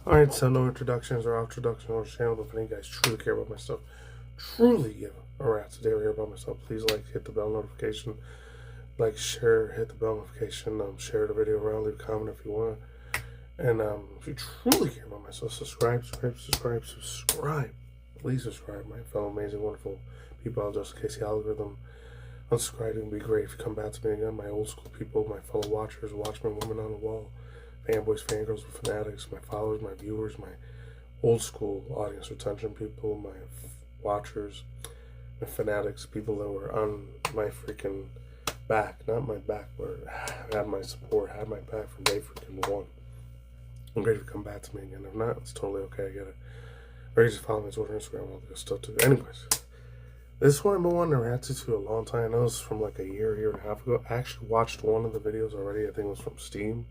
Alright, so no introductions or introductions on the channel, but if any guys truly care about my stuff, truly give a rat's a daily care about myself, please hit the bell notification, share, hit the bell notification, share the video around, leave a comment if you want. And if you truly care about myself, subscribe. Please subscribe, my fellow amazing, wonderful people out just in case the algorithm unsubscribing would be great if you come back to me again, my old school people, my fellow watchers, watchmen, women on the wall, fanboys, fangirls, fanatics, my followers, my viewers, my old school audience retention people, my watchers, my fanatics, people that were on my freaking back, not my back, but had my support, had my back from day freaking one. I'm ready to come back to me again. If not, it's totally okay, I get it. Or you just follow me on Twitter, Instagram, all that good stuff too. Anyways, this is what I've been wanting to react to a long time. I know this is from like a year and a half ago. I actually watched one of the videos already. I think it was from Steam.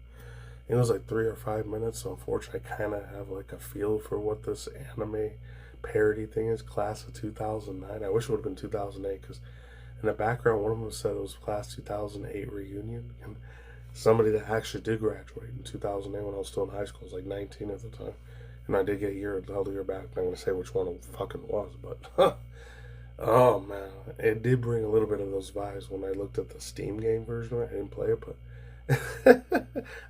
It was like 3 or 5 minutes, so unfortunately I kind of have like a feel for what this anime parody thing is. Class of 2009. I wish it would have been 2008, because in the background one of them said it was Class 2008 reunion, and somebody that actually did graduate in 2008 when I was still in high school. I was like 19 at the time, and I did get a year back. I'm not going to say which one it fucking was, but oh man, it did bring a little bit of those vibes when I looked at the Steam game version of it. I didn't play it, but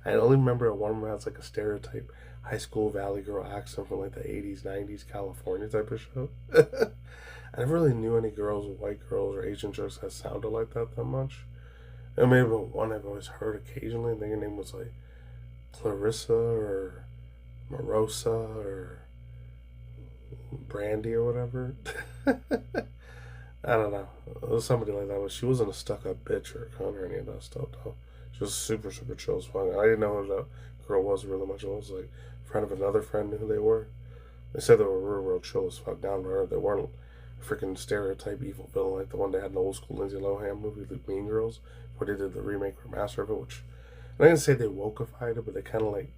I only remember that one of them has like a stereotype high school valley girl accent from like the 80s, 90s California type of show. I never really knew any girls, white girls or Asian girls that sounded like that much. And maybe one I've always heard occasionally. I think her name was like Clarissa or Marosa or Brandy or whatever. I don't know. It was somebody like that, but she wasn't a stuck-up bitch or a cunt or any of that stuff, though. She was super chill as fuck. I didn't know who that girl was really much. I was like a friend of another friend knew who they were. They said they were real chill as fuck, down to earth. They weren't a freaking stereotype evil villain like the one they had in the old school Lindsay Lohan movie, The Mean Girls, where they did the remake or master of it, which I didn't say they wokeified it, but they kind of like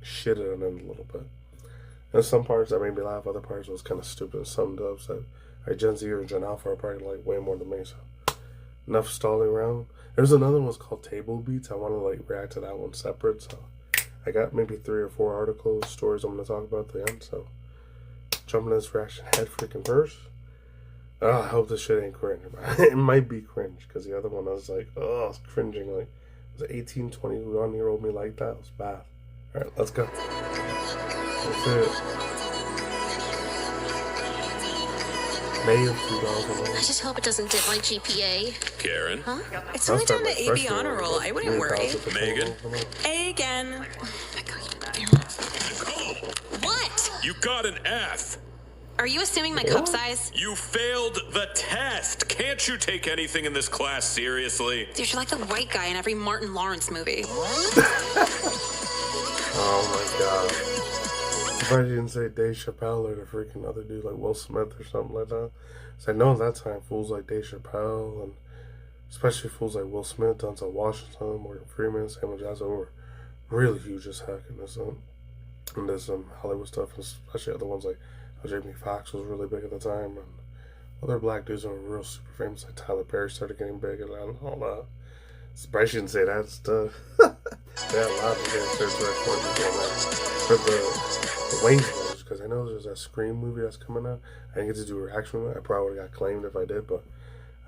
shitted on it a little bit. And some parts that made me laugh, other parts was kind of stupid, and some dubs that Gen Z or Gen Alpha are probably like way more than me, so enough stalling around. There's another one called Table Beats. I want to like react to that one separate, so I got maybe 3 or 4 articles, stories I'm going to talk about at the end, so jump into this reaction head freaking first. I hope this shit ain't cringe, man. It might be cringe, because the other one I was like, oh, I was cringing, like, was it 18, 21-year-old me like that? It was bad. Alright, let's go. That's it. May of 2001. I just hope it doesn't dip my GPA. Karen? Huh? It's only down to AB honor roll. I wouldn't worry. Megan? A again. What? You got an F. Are you assuming my cup size? You failed the test. Can't you take anything in this class seriously? Dude, you're like the white guy in every Martin Lawrence movie. Oh my god. If I didn't say Dave Chappelle or the freaking other dude like Will Smith or something like that. So I know at that time fools like Dave Chappelle and especially fools like Will Smith, Denzel Washington, Morgan Freeman, Samuel Jackson were really huge as heck in this Hollywood stuff, especially other ones like Jamie Foxx was really big at the time, and other black dudes were real super famous, like Tyler Perry started getting big and all that. I shouldn't say that stuff. They had a lot of getting territory for the Wayne brothers, because I know there's that Scream movie that's coming out. I didn't get to do a reaction with it. I probably would have got claimed if I did, but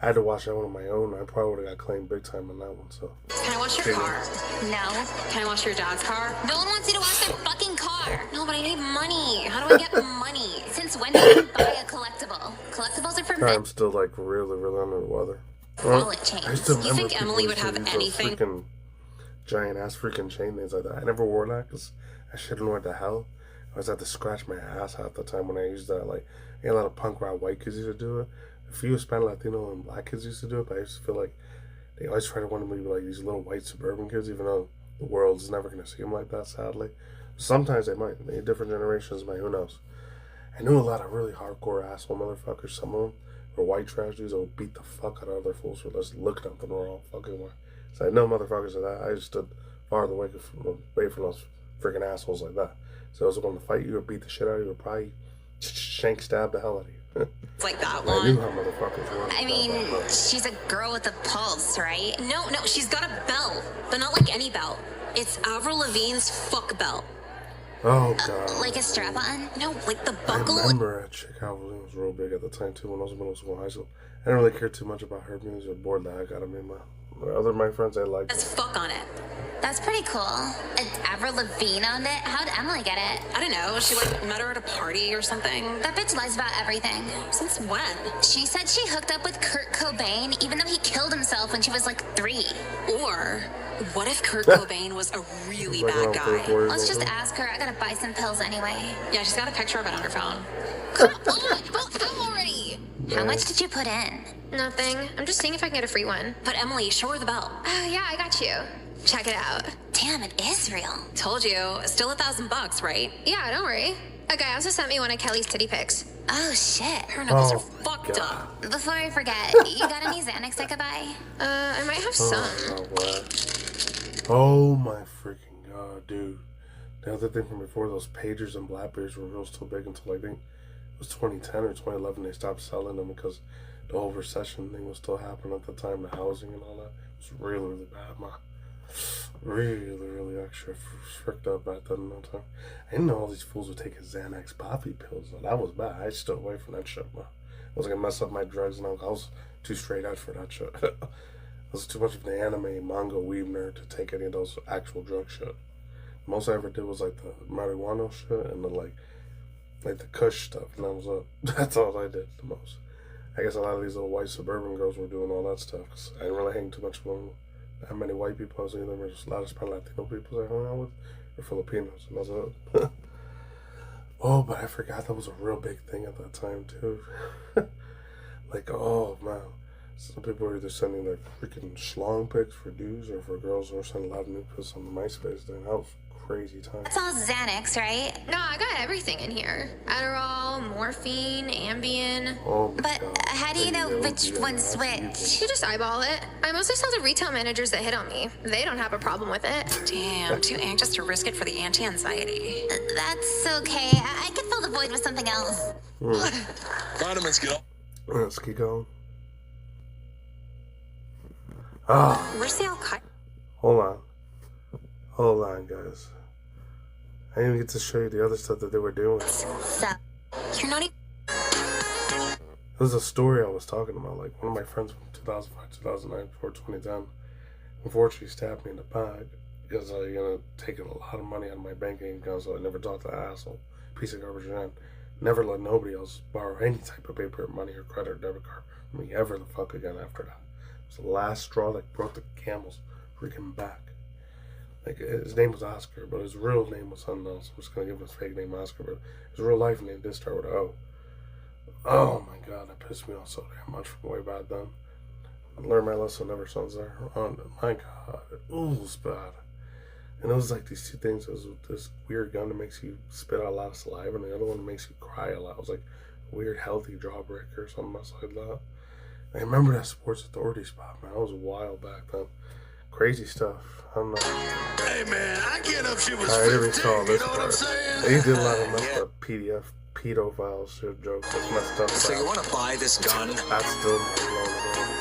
I had to watch that one on my own. I probably would have got claimed big time on that one. So Can I wash your car? No. Can I wash your dad's car? No one wants you to wash their fucking car. No, but I need money. How do I get money? Since when did you buy a collectible? Collectibles are for men. I'm still like really under the weather. Wallet chains. You think Emily would have anything? Freaking giant ass freaking chain things like that. I never wore that because I shouldn't know what the hell. I was had to scratch my ass half the time when I used that. Like, a lot of punk rock white kids used to do it. A few Hispanic, Latino, and black kids used to do it, but I used to feel like they always try to want to be like these little white suburban kids, even though the world's never going to see them like that, sadly. Sometimes they might. Maybe different generations might. Who knows? I knew a lot of really hardcore asshole motherfuckers. Some of them were white trash dudes that would beat the fuck out of other fools for just looking at them the wrong fucking way. So I know motherfuckers like that. I just stood farther away from those freaking assholes like that. So those who want to fight you or beat the shit out of you would probably stab the hell out of you. It's like that I one. knew how motherfuckers were. I mean, she's a girl with a pulse, right? No, she's got a belt, but not like any belt. It's Avril Lavigne's fuck belt. Oh god. Like a strap-on? No, like the I buckle. remember a chick Halloween was real big at the time too when I was in middle school and high school. I didn't really care too much about her music or bored the heck out of me. My friends, they liked Let's it. fuck on it. That's pretty cool. Avril Lavigne owned it? How'd Emily get it? I don't know. She like met her at a party or something. That bitch lies about everything. Since when? She said she hooked up with Kurt Cobain even though he killed himself when she was like 3. Or what if Kurt Cobain was a really Like bad around guy? 34 years Let's old, just huh? ask her. I gotta buy some pills anyway. Yeah, she's got a picture of it on her phone. Come on, vote out already! How much did you put in? Nothing. I'm just seeing if I can get a free one. But Emily, show her the bell. Oh, yeah, I got you. Check it out. Damn, it is real. Told you. Still $1,000, right? Yeah, don't worry. A guy also sent me one of Kelly's titty pics. Oh shit. Her nipples Oh, are fucked God. up. Before I forget, you got any Xanax I could buy? I might have Oh, some. no way. Oh my freaking god, dude. The other thing from before, those pagers and Blackberries were real still big until I think it was 2010 or 2011 they stopped selling them because the whole recession thing was still happening at the time, the housing and all that. It was really, really bad, man. Really extra fricked up back then. I didn't know all these fools were taking Xanax poppy pills. Though. That was bad. I stood away from that shit, man. I was gonna mess up my drugs and I was too straight edge for that shit. I was too much of an anime, manga weeb nerd to take any of those actual drug shit. Most I ever did was like the marijuana shit and the like the kush stuff, and that was it. That's all I did the most. I guess a lot of these little white suburban girls were doing all that stuff because I didn't really hang too much with that many white people. I was either there just a lot of Spanish Latino people I hung out with or Filipinos, and that's it. Oh, but I forgot that was a real big thing at that time too. Like, oh man, some people were either sending their freaking schlong pics for dudes or for girls, or sending a lot of new pics on the MySpace thing. That was crazy time. That's all Xanax, right? No, I got everything in here. Adderall, morphine, Ambien. Oh my But God. how do you know which ADLD, one's and which? You just eyeball it. I mostly sell to retail managers that hit on me. They don't have a problem with it. Damn, too anxious to risk it for the anti-anxiety. That's okay. I can fill the void with something else. Vitamins get up. Let's keep going. Ah, Where's the Al-Qaeda? hold on, guys. I didn't even get to show you the other stuff that they were doing. So, You're not even... It was a story I was talking about. Like, one of my friends from 2005, 2009, before 2010, unfortunately stabbed me in the back because I taken a lot of money out of my banking account, so I never talked to that asshole. Piece of garbage man. Never let nobody else borrow any type of paper, money, or credit or debit card from me ever the fuck again after that. It was the last straw that broke the camel's freaking back. Like, his name was Oscar, but his real name was something else. I'm just gonna give him his fake name Oscar, but his real life name did start with an O. Oh my god, that pissed me off so damn much from way back then. I learned my lesson ever since there. Oh my god, it was bad. And it was like these two things. It was this weird gun that makes you spit out a lot of saliva, and the other one makes you cry a lot. It was like a weird healthy jawbreaker or something else like that. I remember that Sports Authority spot, man. That was a while back then. Crazy stuff. I don't know. Hey man, I get up. She was I never 15. saw this You know what I'm part. saying? They did a lot of messed up PDF pedophile shit jokes. That's messed up. So you want to buy this gun? That's still my blown.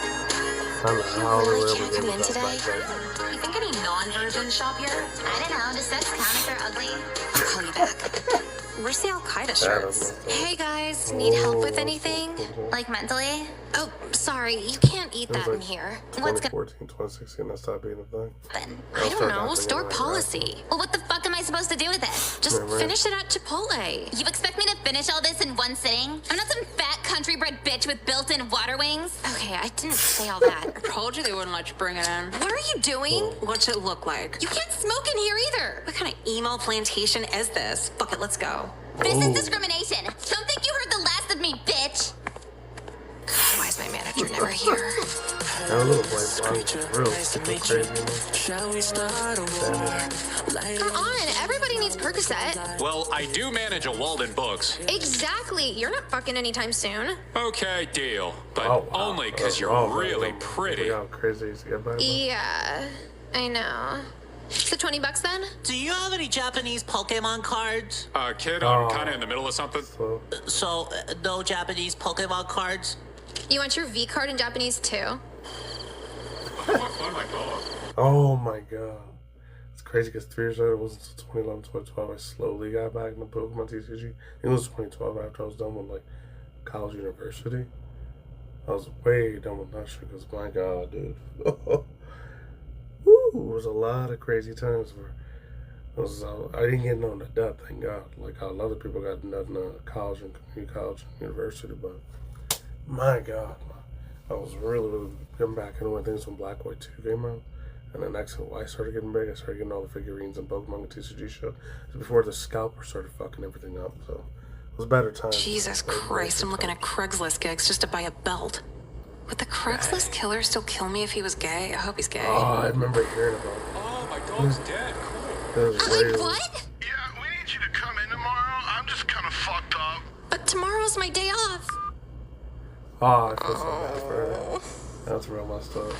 I don't know how they were able to Come get in that today? back then. You think any non-virgins shop here? I don't know. Does sex count if they're ugly? I'll call you back. Where's the Al-Qaeda That shirts? is Hey guys, need help with anything? Like mentally? Oh, sorry, you can't eat It was that in like here. What's gonna 2014, 2016, that stopped being a thing. happen? I don't know, store Right. policy. Well, what the fuck am I supposed to do with it? Just Right. finish it at Chipotle. You expect me to finish all this in one sitting? I'm not some fat country bred bitch with built-in water wings. Okay, I didn't say all that. I told you they wouldn't let you bring it in. What are you doing? What's it look like? You can't smoke in here either. What kind of emo plantation is this? Fuck it, let's go. This Oh. is discrimination. Don't think you heard the last of me, bitch. Why is my manager never here? That little white blonde was real super crazy, man. Shall we start a war? Light Come on, everybody needs Percocet. Well, I do manage a Walden Books. Exactly. You're not fucking anytime soon. Okay, deal. But Oh, wow. only because you're Oh, man, really man. pretty. Look how crazy he's getting by. Yeah, I know. So $20 then? Do you have any Japanese Pokemon cards? Kid, I'm Oh. kind of in the middle of something. So, So, no Japanese Pokemon cards? You want your V card in Japanese too? Oh my god. oh my god. It's crazy because 3 years later, it wasn't until 2011, 2012, I slowly got back into Pokemon TCG. It was 2012 after I was done with like college, university. I was way done with that shit because my god, dude. Woo, it was a lot of crazy times where I didn't get known to death, thank God. Like how a lot of people got nothing in college and community college and university, but my god, I was really getting back into when things when Black White 2 came out. And then next when I started getting big, I started getting all the figurines and Pokemon and TCG shit. Before the scalper started fucking everything up, so it was better times. Jesus Christ, I'm looking at Craigslist gigs just to buy a belt. Would the Craigslist killer still kill me if he was gay? I hope he's gay. Oh, I remember hearing about it. Oh, my dog's dead. That was Like, way- what? Yeah, we need you to come in tomorrow. I'm just kind of fucked up. But tomorrow's my day off. Oh, I feel so bad for her. That's real messed up.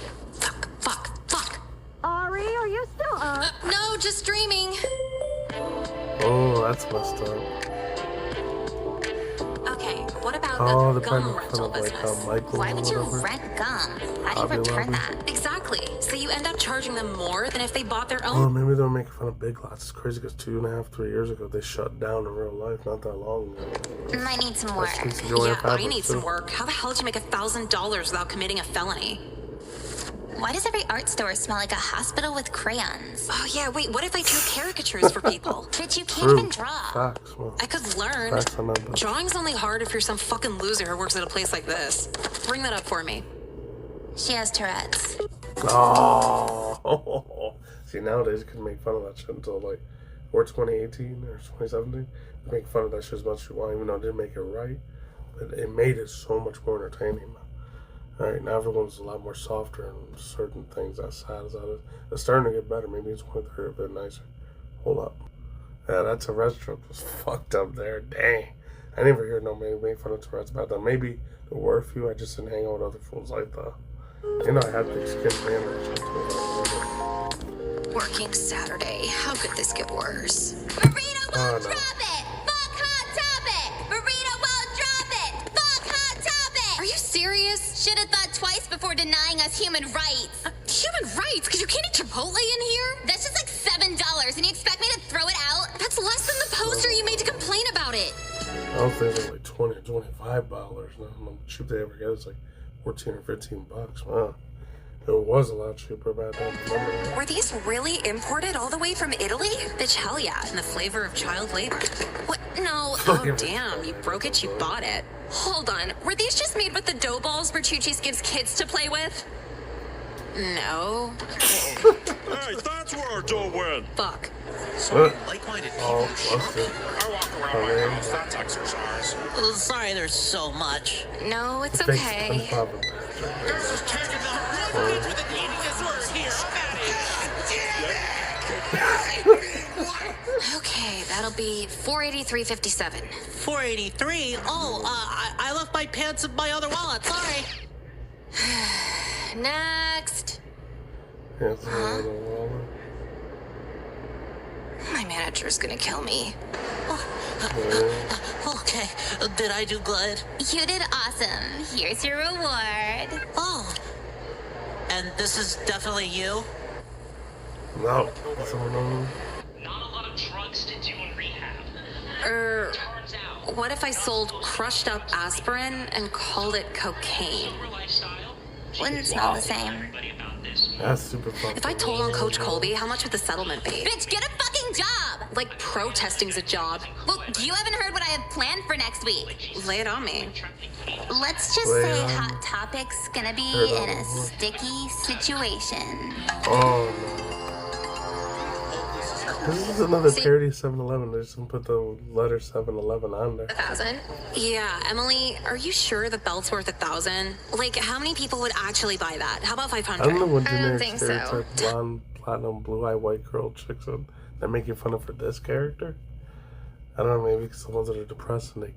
Fuck. Ari, are you still up? No, just streaming. Oh, that's messed up. Okay, what about Oh, the they're gum probably rental kind of like business? Michael Why or would you whatever. rent gum? How do you Hobby return Lobby. that? Exactly. So you end up charging them more than if they bought their Oh, own. maybe they're making fun of Big Lots. It's crazy because 2.5, 3 years ago, they shut down in real life not that long ago. Might need some work. That's just enjoying Yeah, I fabric, need some too. work. How the hell did you make $1,000 without committing a felony? Why does every art store smell like a hospital with crayons? Oh yeah, wait, what if I drew caricatures for people? Bitch, you can't True. even draw. Facts, man. I could learn. Facts on that, but Drawing's only hard if you're some fucking loser who works at a place like this. Bring that up for me. She has Tourette's. oh, see nowadays you can make fun of that shit until like, or 2018 or 2017. You make fun of that shit as much as you want, even though it didn't make it right. But it made it so much more entertaining, man. Alright, now everyone's a lot more softer in certain things. As sad as that is, it's starting to get better. Maybe it's 2030 a bit nicer. Hold up. Yeah, that Tourette's joke was fucked up there. Dang. I never heard nobody make fun of Tourette's about that. Maybe there were a few. I just didn't hang out with other fools like that. You know, I had thick skin man and shit too. Working Saturday. How could this get worse? Burrito Oh, won't no. drop it! Fuck Hot Topic! Burrito won't drop it! Fuck Hot Topic! Are you serious? Should have thought twice before denying us human rights. Human rights? Because you can't eat Chipotle in here? That's just like $7, and you expect me to throw it out? That's less than the poster you made to complain about it. Those things are like $20 or $25 now. How cheap they ever get? It's like 14 or 15 bucks. Wow. It was a lot cheaper back then. Remember that? Were these really imported all the way from Italy? Bitch, hell yeah. And the flavor of child labor. What? No. Oh, damn. You broke it, you bought it. Hold on. Were these just made with the dough balls Bertucci's gives kids to play with? No. Hey, that's where our dough went. Fuck. Like-minded Oh, what's it? I walk around my house. That's exercise. Sorry, there's so much. No, it's Fake okay. SpongeBob. This is taking them. Okay, that'll be $483.57. 483? Oh, I left my pants in my other wallet. Sorry. Next. Yeah, it's another wallet. My manager's gonna kill me. Okay, did I do good? You did awesome. Here's your reward. Oh. And this is definitely you? No. That's all no. Not a lot of drugs to do in rehab. Turns out, What if I sold crushed up aspirin and called it cocaine? sober lifestyle. Wouldn't smell the same. Everybody about this. That's super fucked If I up. told on Coach Colby, how much would the settlement be? Bitch, get a fucking job! Like protesting's a job. Well, you haven't heard what I have planned for next week. Lay it on me. Let's just Well, say Hot Topic's gonna be heard in that a before. sticky situation. Oh, no. This is another parody of 7-Eleven. They just put the letter 7-Eleven on there. 1,000. Yeah, Emily, are you sure the belt's worth 1,000? Like, how many people would actually buy that? How about I don't 500? know what I don't generic think so. stereotype blonde, platinum, blue-eyed, white girl chicks are they're making fun of for this character. I don't know, maybe because the ones that are depressed and they,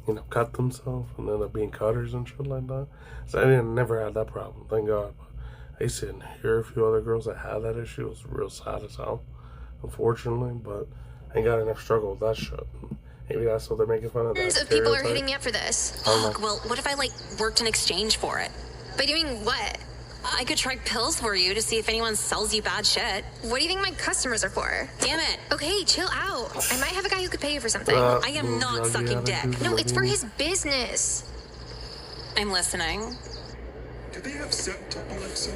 you know, cut themselves and end up being cutters and shit like that. So I never had that problem, thank God. But I used to hear a few other girls that had that issue. It was real sad as hell, unfortunately. But I ain't got enough struggle with that shit. Maybe that's what they're making fun of. That Tons of people are stereotype. hitting me up for this. I don't know. Fuck, well, what if I, like, worked in exchange for it? By doing what? I could try pills for you to see if anyone sells you bad shit. What do you think my customers are for? Damn it. Okay, chill out. I might have a guy who could pay you for something. I am not sucking dick. No, it's for his business. I'm listening. Do they have set-top Alexa?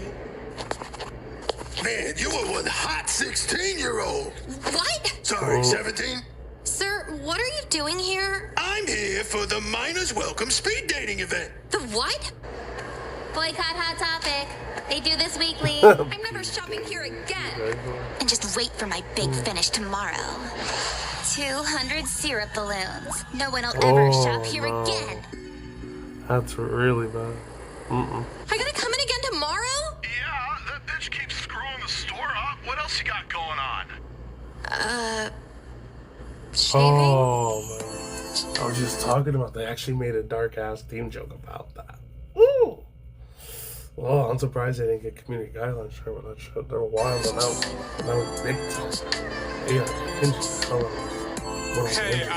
Man, you are one hot 16-year-old. What? Sorry, 17? Sir, what are you doing here? I'm here for the Miners Welcome speed dating event. The what? Boycott Hot Topic. They do this weekly. I'm never shopping here again. And just wait for my big finish tomorrow. 200 syrup balloons. No one will ever shop here again. That's really bad. I gotta come in again tomorrow? Yeah, that bitch keeps screwing the store up. What else you got going on? Shaving? Oh, man. I was just talking about, they actually made a dark-ass theme joke about that. Woo! Well, I'm surprised they didn't get community guidelines for that shit. They were wild and that was big time. Yeah, Hinge color. Hey,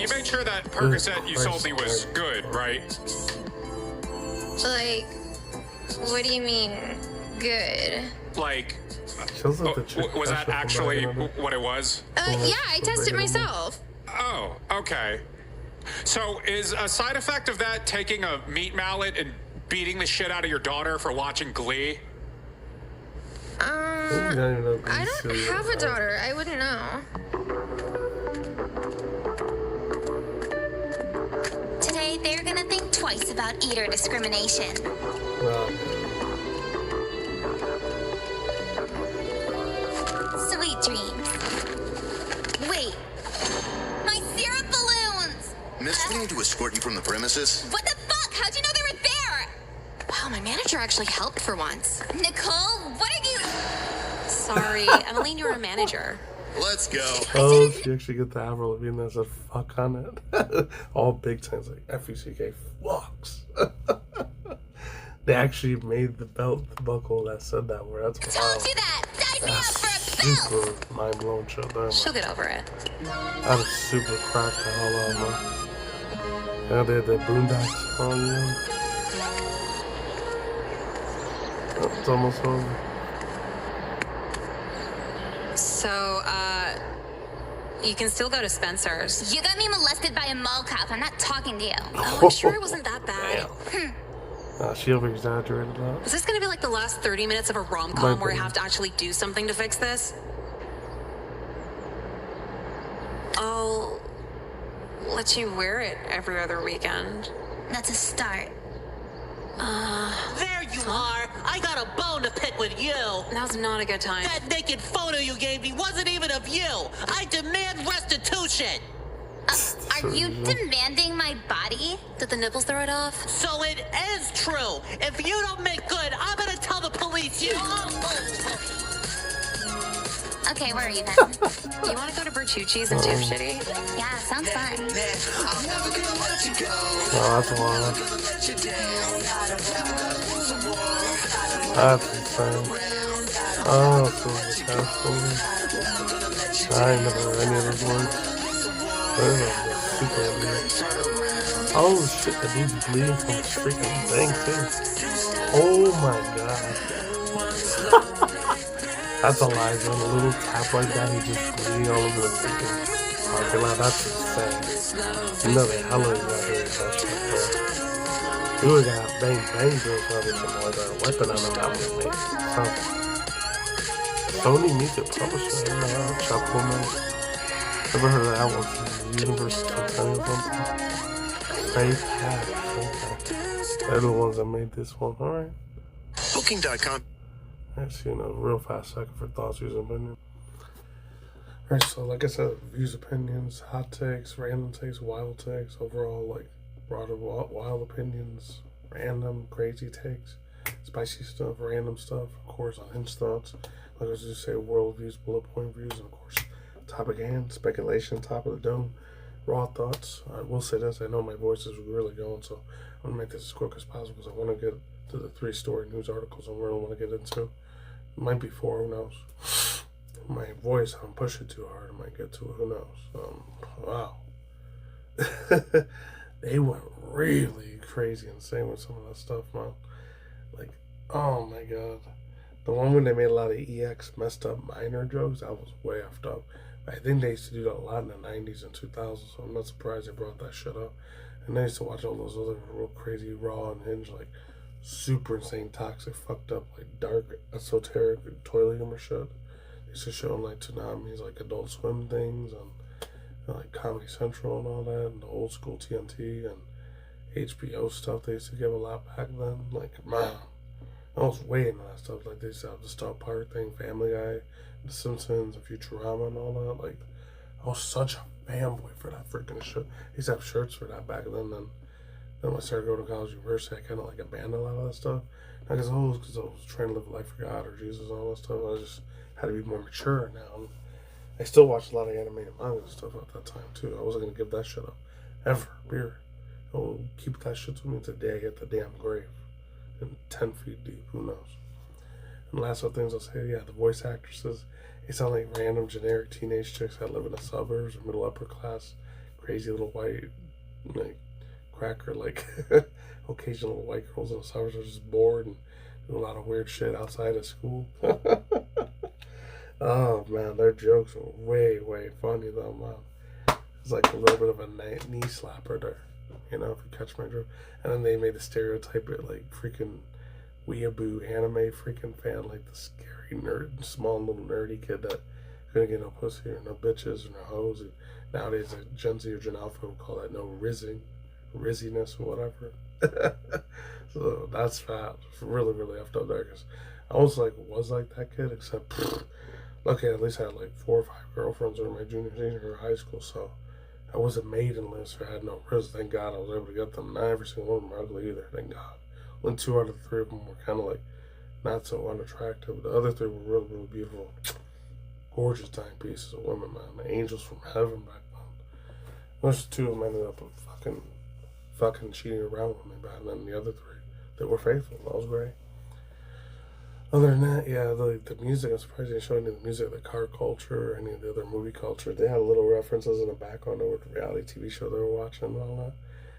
you made sure that Percocet you sold me was good, right? Like, what do you mean, good? Like, was that actually what it was? Yeah, I tested myself. Oh, okay. So is a side effect of that taking a meat mallet and beating the shit out of your daughter for watching Glee? I don't have a daughter. I wouldn't know. Today, they're gonna think twice about eater discrimination. Sweet dreams. Wait. My syrup balloons! Miss, we need to escort you from the premises. What the fuck? How'd you know they were there? Wow, my manager actually helped for once. Nicole, what are you... Sorry, Emmeline, you're a manager. Let's go. Oh, she actually get the Avril Lavigne that said fuck on it. All big times, like F-U-C-K, fucks. They actually made the belt, the buckle that said that word. That's wild. Told you that! Sign me up for a belt! Super mind-blowing shit there, man. She'll get over it. That was super cracked the hell out, man. Yeah, they had the Boondocks on, you know. Oh, it's almost over. So, you can still go to Spencer's. You got me molested by a mall cop. I'm not talking to you. Oh, I'm sure it wasn't that bad. She over-exaggerated that. Is this gonna be like the last 30 minutes of a rom-com where I have to actually do something to fix this? I'll let you wear it every other weekend. That's a start. There you are. I got a bone to pick with you. Now's not a good time. That naked photo you gave me wasn't even of you. I demand restitution. Are you demanding my body? Did the nipples throw it off? So it is true. If you don't make good, I'm gonna tell the police you. Okay, where are you then? You want to go to Bertucci's and Tip Shitty? Yeah, sounds fun. Oh, that's wild. That's insane. Oh, so the I ain't never heard any of those words. They're like super weird. Oh shit, the dude's bleeding from his freaking thing too. Oh my god. That's a lie, on a little tap like that, he just bleeding all over the freaking parking lot. That's insane. You know the hell is that doing that shit there. You would got bang bang girls probably something like that. A weapon on them, that would make something. Sony Music Publishing, you know, Shop Woman. Ever heard of that one? Universal Titanium or something? Ray Class. They're the ones that made this one, alright? Booking.com. Let's you know, real fast second for thoughts, views, and opinions. Alright, so like I said, views, opinions, hot takes, random takes, wild takes, overall, like, broader wild opinions, random, crazy takes, spicy stuff, random stuff, of course, unhinged thoughts, like I was just say, world views, bullet point views, and of course, topic hand, speculation, top of the dome, raw thoughts. I will say this, I know my voice is really going, so I'm going to make this as quick as possible because I want to get to the 3 story news articles I really want to get into. It might be 4, who knows. My voice, I'm pushing too hard, I might get to it, who knows. Wow. They went really crazy insane with some of that stuff, man. Like, Oh my god. The one when they made a lot of EX messed up minor jokes, that was way effed up. I think they used to do that a lot in the 90s and 2000s, so I'm not surprised they brought that shit up. And I used to watch all those other real crazy, raw, unhinged, like, super insane, toxic, fucked up, like, dark, esoteric, toilet humor shit. They used to show on, like, Toonami's, like, Adult Swim things, and like, Comedy Central and all that, and the old school TNT, and HBO stuff they used to give a lot back then. Like, man, I was way into that stuff. Like, they used to have the Star Park thing, Family Guy, The Simpsons, and Futurama, and all that. Like, I was such a fanboy for that freaking shit. I used to have shirts for that back then. Then when I started going to college university, I kind of like abandoned a lot of that stuff. Not because I was trying to live a life for God or Jesus and all that stuff. I just had to be more mature now. And I still watched a lot of anime and manga and stuff at that time too. I wasn't gonna give that shit up ever. Period. I will keep that shit to me until the day I hit the damn grave. And 10 feet deep. Who knows? And last other things I'll say, yeah, the voice actresses. They sound like random generic teenage chicks that live in the suburbs or middle upper class, crazy little white, like, cracker, like, occasional white girls in the suburbs are just bored and do a lot of weird shit outside of school. Oh man, their jokes are way, way funny though, man. It's like a little bit of a knee slapper there, you know, if you catch my drift. And then they made the stereotype of like freaking weeaboo anime freaking fan, like the scary nerd, small little nerdy kid that couldn't get no pussy or no bitches or no hoes. And nowadays, like Gen Z or Gen Alpha would call that no rizziness or whatever. So that's fat. It's really, really effed up there because I was like that kid, except luckily at least I had like 4 or 5 girlfriends during my junior, senior year of high school, so I wasn't maidenless or had no riz. Thank God I was able to get them. Not every single one of them were ugly either, thank God. Only 2 out of the 3 of them were kind of like not so unattractive. The other 3 were really, really beautiful, gorgeous timepieces of women, man. The angels from heaven back then. Those 2 of them ended up fucking cheating around with me, and then the other 3 that were faithful. That was great. Other than that, yeah, the music, I'm surprised they didn't show any of the music, the car culture, or any of the other movie culture. They had little references in the background of the reality TV show they were watching and all that.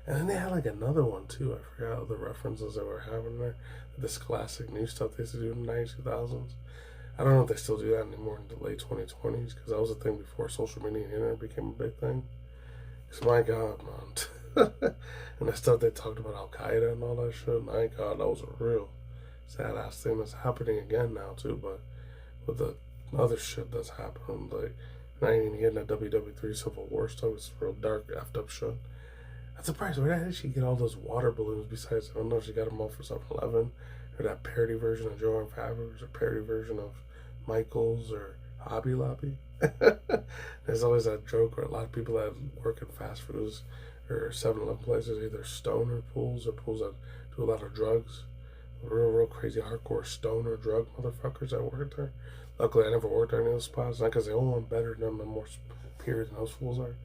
And then they had like another one too. I forgot the references they were having there. This classic new stuff they used to do in the 90s, 2000s. I don't know if they still do that anymore in the late 2020s, because that was a thing before social media and internet became a big thing. Because my God, man. And the stuff they talked about Al Qaeda and all that shit, my God, that was a real sad ass thing that's happening again now too. But with the other shit that's happening, like not even getting that WW3 Civil War stuff, it's real dark, effed up shit. I'm surprised, where did she get all those water balloons besides, I don't know if she got them all for 7-Eleven, or that parody version of Joanne Fabrics, or parody version of Michaels, or Hobby Lobby. There's always that joke where a lot of people that work in fast foods or 7-Eleven places, either stoner pools or pools that do a lot of drugs. Real crazy hardcore stoner drug motherfuckers that work there. Luckily, I never worked at any of those spots. Not because they only want better than them, more superior than those fools are.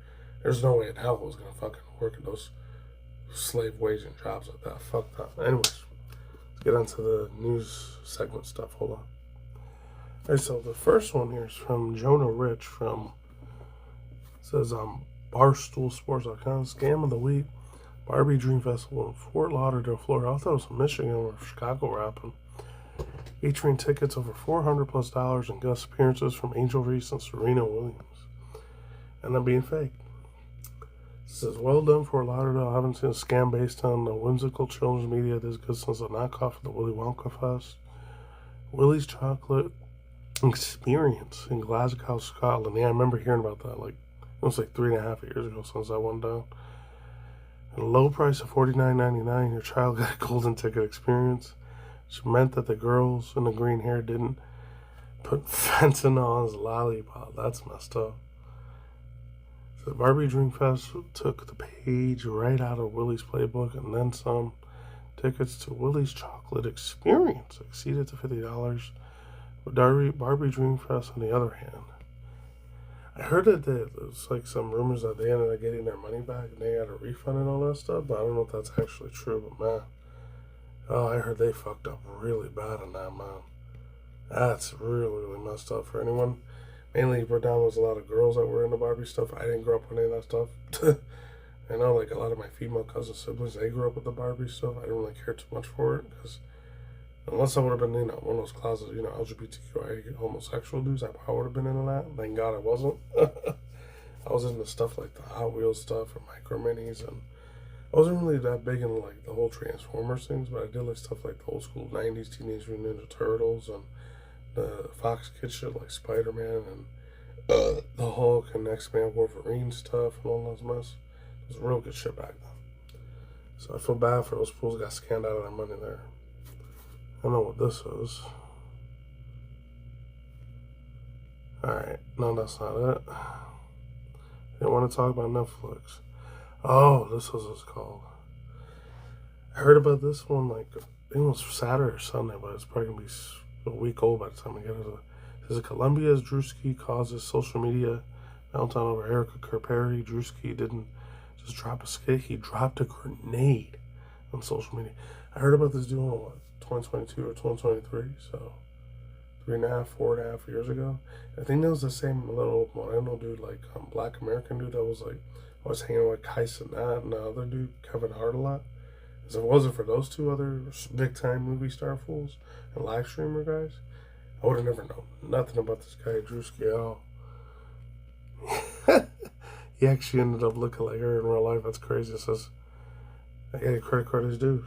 There's no way in hell I was gonna fucking work in those slave waging jobs like that. Fuck that. Anyways, let's get on to the news segment stuff. Hold on. Alright, so the first one here is from Jonah Rich from, says barstoolsports.com. Scam of the week. Barbie Dream Festival in Fort Lauderdale, Florida. I thought it was in Michigan or Chicago were happening. Featuring tickets over $400+ and guest appearances from Angel Reese and Serena Williams. And them being fake. It says, well done, Fort Lauderdale. I haven't seen a scam based on the whimsical children's media this good since the knockoff of the Willy Wonka Fest. Willie's Chocolate Experience in Glasgow, Scotland. Yeah, I remember hearing about that. It was like 3.5 years ago since that went down. At a low price of $49.99, your child got a golden ticket experience, which meant that the girls in the green hair didn't put fentanyl on his lollipop. That's messed up. So the Barbie Dream Fest took the page right out of Willie's playbook and then some. Tickets to Willie's Chocolate Experience exceeded to $50. With Barbie Dream Fest, on the other hand, I heard that there's like some rumors that they ended up getting their money back and they got a refund and all that stuff, but I don't know if that's actually true. But man, oh, I heard they fucked up really bad on that, man. That's really, really messed up for anyone. Mainly, we're down with a lot of girls that were into Barbie stuff. I didn't grow up with any of that stuff. I know, like, a lot of my female cousin siblings, they grew up with the Barbie stuff. I didn't really care too much for it because Unless I would have been, one of those closets, LGBTQI homosexual dudes, I probably would have been into that. Thank God I wasn't. I was into stuff like the Hot Wheels stuff or Micro Minis, and I wasn't really that big into like the whole Transformers things, but I did like stuff like the old school 90s Teenage Mutant Ninja Turtles and the Fox Kids shit like Spider-Man and the Hulk and X-Men Wolverine stuff and all those mess. It was real good shit back then. So I feel bad for those fools that got scammed out of their money there. I don't know what this is. Alright, no, that's not it. They want to talk about Netflix. Oh, this is what it's called. I heard about this one like, I think it was Saturday or Sunday, but it's probably going to be a week old by the time I get it. It says Colombia's Drewski causes social media meltdown over Erica Kerperi. Drewski didn't just drop a skit, he dropped a grenade on social media. I heard about this dude in, 2022 or 2023, so 4.5 years ago. I think that was the same little Moreno dude, like Black American dude that was like, I was hanging with Kyson and the other dude, Kevin Hart, a lot. Because if it wasn't for those two other big time movie star fools and live streamer guys, I would have never known nothing about this guy, Drewski, at all. He actually ended up looking like her in real life. That's crazy. It says, I got a credit card is due.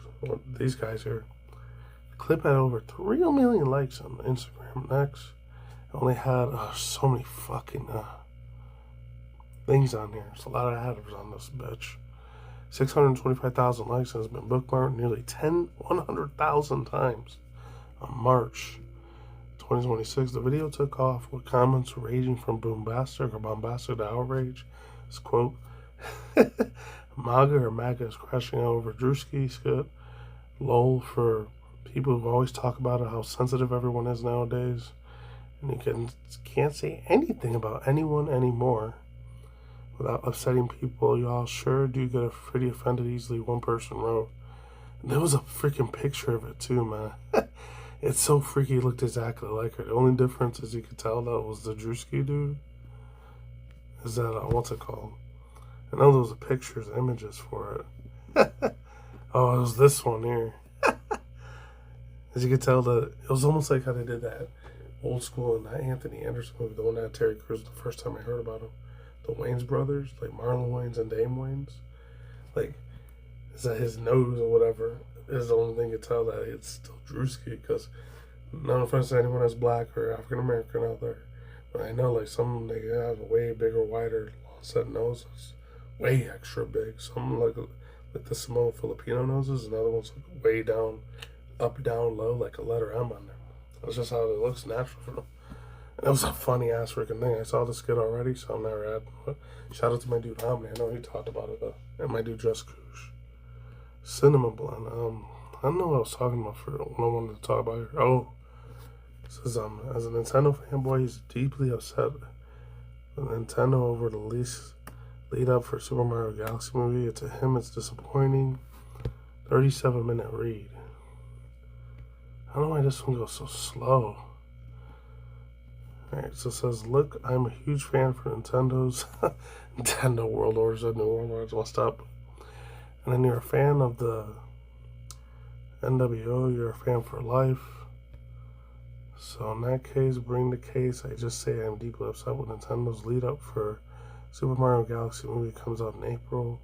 These guys here. The clip had over 3 million likes on Instagram. Next, it only had so many fucking things on here. There's a lot of ads on this bitch. 625,000 likes and has been bookmarked nearly 100,000 times on March 2026. The video took off with comments ranging from bombastic to outrage. This quote, MAGA is crashing out over Drewski skit. Lol for people who always talk about it, how sensitive everyone is nowadays. And you can't say anything about anyone anymore without upsetting people. Y'all sure do get pretty offended easily, one person wrote. And there was a freaking picture of it too, man. It's so freaky, it looked exactly like her. The only difference is you could tell that was the Drewski dude. Is that, what's it called? I know there was pictures, images for it. Oh, it was this one here. As you could tell, that it was almost like how they did that old school and that Anthony Anderson movie, the one that had Terry Crews the first time I heard about him. The Wayans brothers, like Marlon Wayans and Dame Wayans. Like, is that his nose or whatever is the only thing you could tell that it's still Drewski, because no offense to anyone that's black or African American out there, but I know like some they have a way bigger, wider, long-set nose. It's way extra big. Some like the Samoan Filipino noses, and other ones look way down, up, down, low, like a letter M on there. That's just how it looks natural for them. And it was a funny ass freaking thing. I saw this skit already, so I'm never at. Shout out to my dude Omni. I know he talked about it though, and my dude Just Koosh. Cinnamon Blend. I don't know what I was talking about for what I wanted to talk about here. Oh, it says as a Nintendo fanboy, he's deeply upset with Nintendo over the lead up for Super Mario Galaxy movie. To him, it's disappointing. 37-minute read. I don't know why this one goes so slow. Alright, so it says, look, I'm a huge fan for Nintendo's Nintendo World Orders and New World Orders. What's up? And then you're a fan of the NWO, you're a fan for life. So in that case, bring the case. I just say I'm deeply upset with Nintendo's lead up for Super Mario Galaxy movie. Comes out in April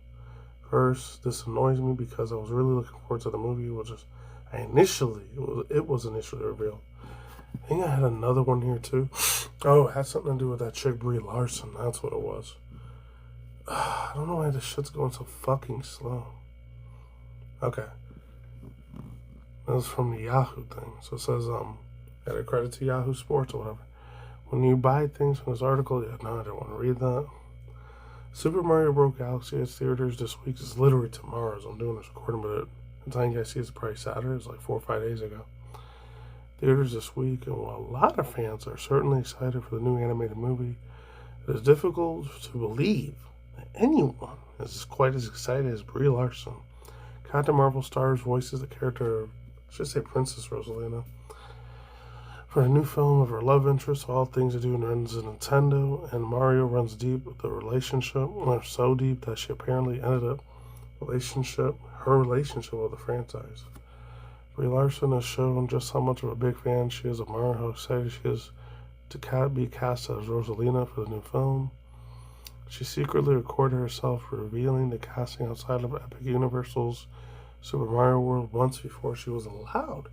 1st. This annoys me because I was really looking forward to the movie, which is it was initially revealed. I think I had another one here too. Oh, it had something to do with that chick Brie Larson. That's what it was. I don't know why this shit's going so fucking slow. Okay. That was from the Yahoo thing. So it says, got a credit to Yahoo Sports or whatever. When you buy things from this article, yeah, no, I didn't want to read that. Super Mario Bros. Galaxy hits theaters this week. It's literally tomorrow as I'm doing this recording, but the time you guys see it's probably Saturday. It's like 4 or 5 days ago. Theaters this week, and while a lot of fans are certainly excited for the new animated movie, it is difficult to believe that anyone is quite as excited as Brie Larson. Captain Marvel stars voices the character of, I should say, Princess Rosalina, for a new film of her love interest. All things to do runs in Nintendo, and Mario runs deep with the relationship, or so deep that she apparently ended up her relationship with the franchise. Brie Larson has shown just how much of a big fan she is of Mara, how excited she is to be cast as Rosalina for the new film. She secretly recorded herself revealing the casting outside of Epic Universal's Super Mario World once before she was allowed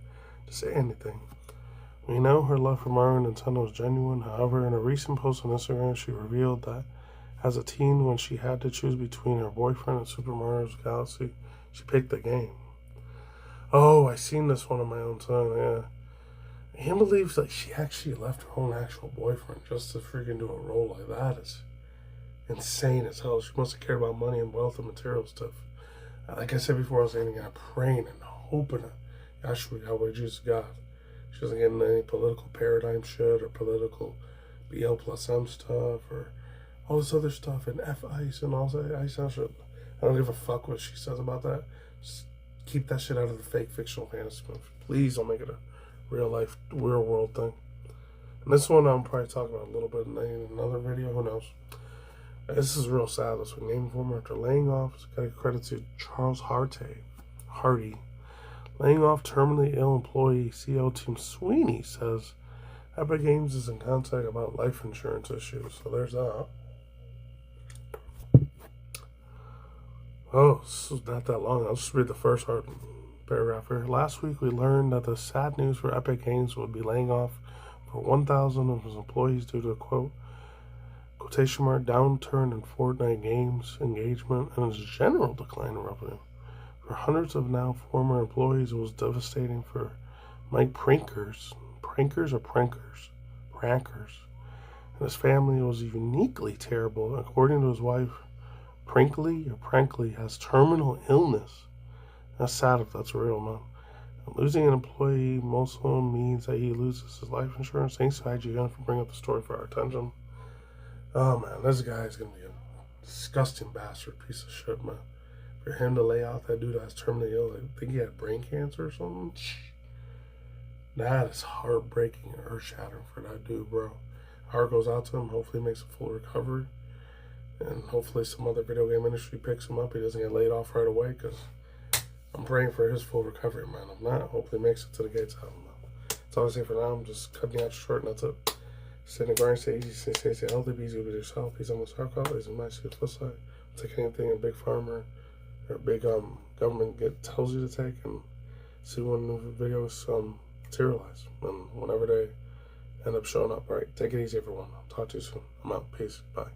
to say anything. We know her love for Mario and Nintendo is genuine. However, in a recent post on Instagram, she revealed that as a teen, when she had to choose between her boyfriend and Super Mario Galaxy, she picked the game. Oh, I seen this one on my own time, yeah. I can't believe that she actually left her own actual boyfriend just to freaking do a role like that. It's insane as hell. She must have cared about money and wealth and material stuff. Like I said before, I was saying, I'm praying and hoping that actually Yahweh Jesus God. She doesn't get into any political paradigm shit or political BL plus M stuff or all this other stuff and F-ICE and all that ICE shit. I don't give a fuck what she says about that. Just keep that shit out of the fake fictional fantasy movie. Please don't make it a real life, real world thing. And this one I'll probably talk about a little bit in another video. Who knows? This is real sad. This one, named former after laying off. Got a credit to Charles Hardy. Laying off terminally ill employee, CEO Tim Sweeney says Epic Games is in contact about life insurance issues. So there's that. Oh, this is not that long. I'll just read the first paragraph here. Last week, we learned that the sad news for Epic Games would be laying off for 1,000 of its employees due to a quotation mark downturn in Fortnite games engagement and its general decline in revenue. For hundreds of now former employees, it was devastating for Mike Prankers, and his family. It was uniquely terrible. According to his wife, Prankley has terminal illness. That's sad if that's real, man. And losing an employee most of them means that he loses his life insurance. Thanks to IGN for bringing up the story for our attention. Oh man, this guy is gonna be a disgusting bastard piece of shit, man. For him to lay off that dude that's terminally ill, I think he had brain cancer or something. That is heartbreaking and earth-shattering for that dude, bro. Heart goes out to him. Hopefully he makes a full recovery. And hopefully some other video game industry picks him up. He doesn't get laid off right away, because I'm praying for his full recovery, man. If not, hopefully he makes it to the gates out, man. That's all I say for now. I'm just cutting out short, and that's it. Stay in the grind, stay easy, stay healthy, be easy with yourself. He's almost alcohol, he's a nice flip side. Take anything a big farmer or a big government tells you to take, and see when the videos materialize and whenever they end up showing up. All right, take it easy, everyone. I'll talk to you soon. I'm out. Peace. Bye.